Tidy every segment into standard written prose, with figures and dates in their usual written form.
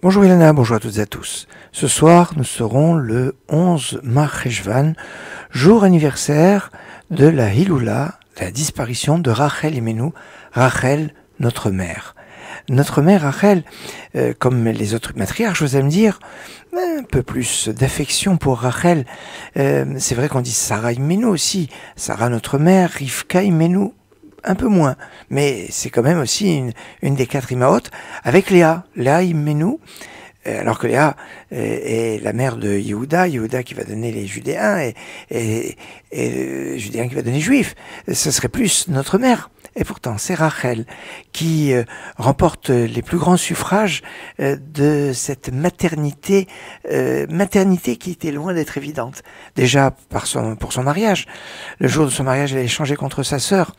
Bonjour Ilana, bonjour à toutes et à tous. Ce soir, nous serons le 11 Mar Cheshvan, jour anniversaire de la Hiloula, la disparition de Rachel Imenu, Rachel, notre mère. Notre mère Rachel, comme les autres matriarches, vous allez me dire, un peu plus d'affection pour Rachel. C'est vrai qu'on dit Sarah Imenu aussi, Sarah notre mère, Rivka Imenu, un peu moins, mais c'est quand même aussi une des 4 Imaot, avec Léa Imenu, alors que Léa est la mère de Yehuda qui va donner les Judéens, et le Judéen qui va donner les Juifs. Ce serait plus notre mère. Et pourtant, c'est Rachel qui remporte les plus grands suffrages de cette maternité qui était loin d'être évidente. Déjà pour son mariage. Le jour de son mariage, elle a échangé contre sa sœur.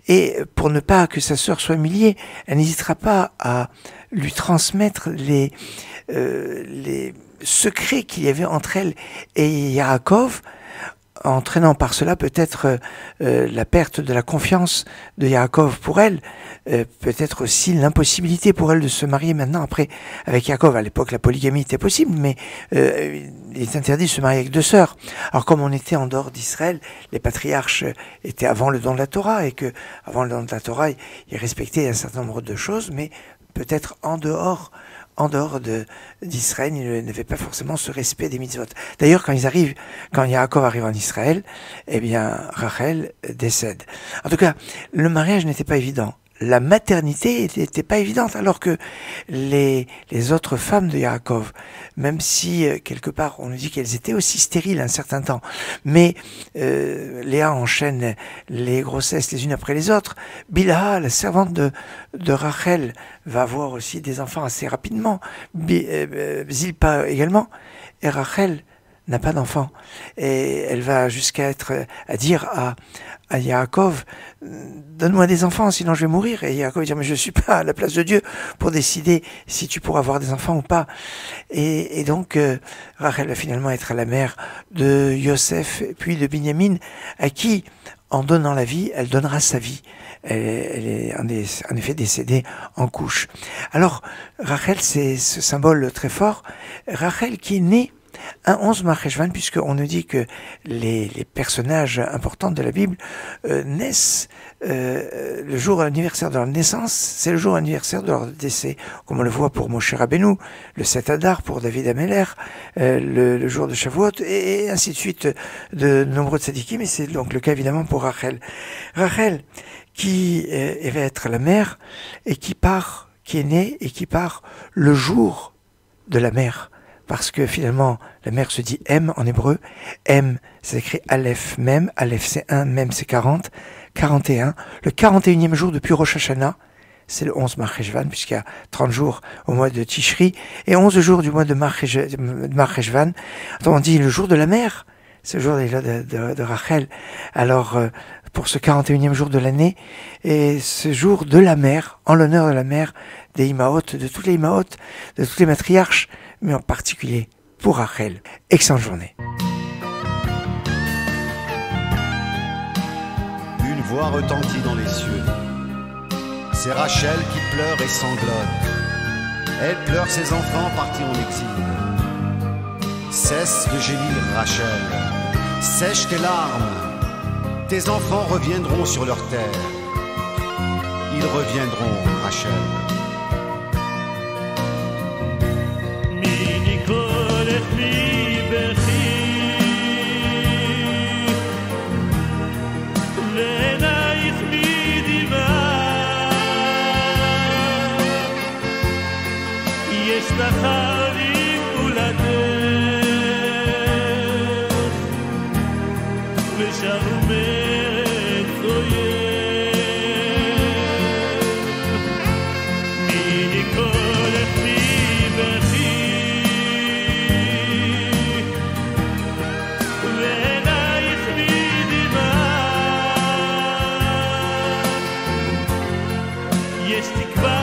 Et pour ne pas que sa sœur soit humiliée, elle n'hésitera pas à lui transmettre les secrets qu'il y avait entre elle et Yaakov, entraînant par cela peut-être la perte de la confiance de Yaakov pour elle, peut-être aussi l'impossibilité pour elle de se marier maintenant après avec Yaakov. À l'époque, la polygamie était possible, mais il est interdit de se marier avec 2 sœurs. Alors comme on était en dehors d'Israël, les patriarches étaient avant le don de la Torah, et que avant le don de la Torah, ils respectaient un certain nombre de choses, mais peut-être en dehors d'Israël, ils n'avaient pas forcément ce respect des mitzvot. D'ailleurs, quand Yaakov arrive en Israël, eh bien, Rachel décède. En tout cas, le mariage n'était pas évident. La maternité n'était pas évidente, alors que les autres femmes de Yaakov, même si quelque part on nous dit qu'elles étaient aussi stériles un certain temps, mais Léa enchaîne les grossesses les unes après les autres. Bilha, la servante de Rachel, va avoir aussi des enfants assez rapidement. Zilpa également, et Rachel n'a pas d'enfant, et elle va jusqu'à dire à Yaakov, donne-moi des enfants, sinon je vais mourir. Et Yaakov va dire, mais je ne suis pas à la place de Dieu pour décider si tu pourras avoir des enfants ou pas. Et donc, Rachel va finalement être la mère de Yosef, puis de Binyamin, à qui, en donnant la vie, elle donnera sa vie. Elle est en effet décédée en couche. Alors, Rachel, c'est ce symbole très fort. Rachel qui est née un 11 Mar Cheshvan, puisqu'on nous dit que les personnages importants de la Bible naissent le jour anniversaire de leur naissance, c'est le jour anniversaire de leur décès, comme on le voit pour Moshe Rabbeinu, le 7 Adar pour David Ameller, le jour de Shavuot, et ainsi de suite de nombreux tzadikim, et c'est donc le cas évidemment pour Rachel. Rachel, qui va être la mère, et qui est née, et qui part le jour de la mère. Parce que finalement, la mère se dit M en hébreu. M, c'est écrit Aleph Mem. Aleph c'est 1, Mem c'est 40. 41. Le 41e jour depuis Rosh Hashanah, c'est le 11 Mar Cheshvan, puisqu'il y a 30 jours au mois de Tishri, et 11 jours du mois de Mar Cheshvan. On dit le jour de la mère, c'est le jour de Rachel. Alors, pour ce 41e jour de l'année, et ce jour de la mère, en l'honneur de la mère, des Imaot, de toutes les Imaot, de toutes les matriarches, mais en particulier pour Rachel. Excellente journée. Une voix retentit dans les cieux. C'est Rachel qui pleure et sanglote. Elle pleure ses enfants partis en exil. Cesse de gémir, Rachel. Sèche tes larmes. Tes enfants reviendront sur leur terre. Ils reviendront, Rachel. Есть